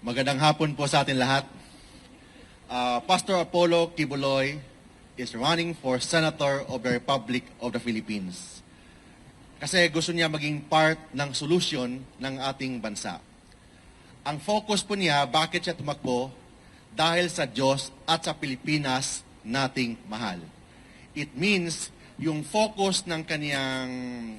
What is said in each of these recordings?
Magandang hapon po sa atin lahat. Pastor Apollo Kibuloy is running for Senator of the Republic of the Philippines. Kasi gusto niya maging part ng solusyon ng ating bansa. Ang focus po niya, bakit siya tumakbo? Dahil sa Diyos at sa Pilipinas nating mahal. It means yung focus ng kanyang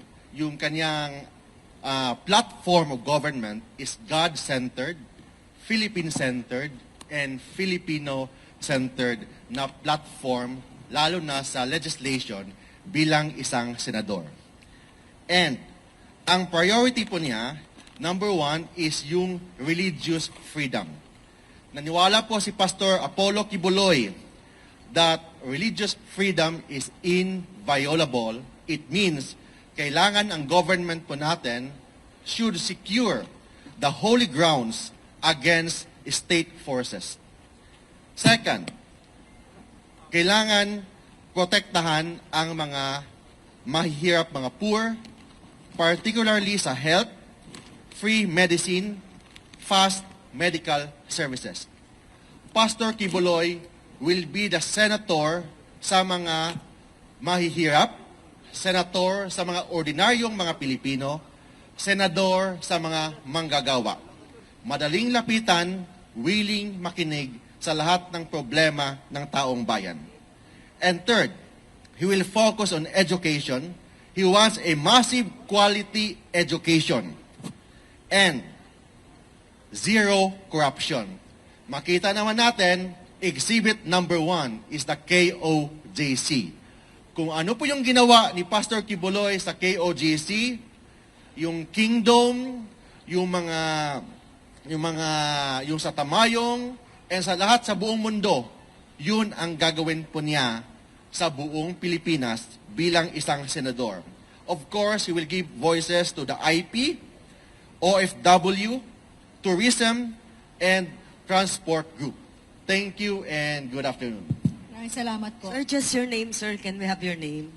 platform of government is God-centered, Philippine-centered, and Filipino-centered na platform, lalo na sa legislation bilang isang senador. And ang priority po niya, number one, is yung religious freedom. Naniwala po si Pastor Apollo Kibuloy that religious freedom is inviolable. It means kailangan ang government po natin should secure the holy grounds against state forces. Second, kailangan protektahan ang mga mahihirap, mga poor, particularly sa health, free medicine, fast medical services. Pastor Kibuloy will be the senator sa mga mahihirap, senator sa mga ordinaryong mga Pilipino, senador sa mga manggagawa. Madaling lapitan, willing makinig sa lahat ng problema ng taong bayan. And third, he will focus on education. He wants a massive quality education and zero corruption. Makita naman natin, exhibit number 1 is the KOJC. Kung ano po yung ginawa ni Pastor Kibuloy sa KOJC, yung kingdom, yung sa Tamayong, and sa lahat sa buong mundo, yun ang gagawin po niya sa buong Pilipinas bilang isang senador. Of course, he will give voices to the IP, OFW, tourism, and transport group. Thank you and good afternoon. Maraming salamat po. Sir, just your name, sir. Can we have your name?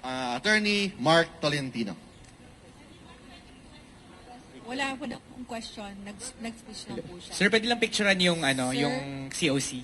Attorney Mark Tolentino. Wala po na akong question. Nag-speech lang po siya. Sir, pwede lang picturean yung, Sir? yung COC.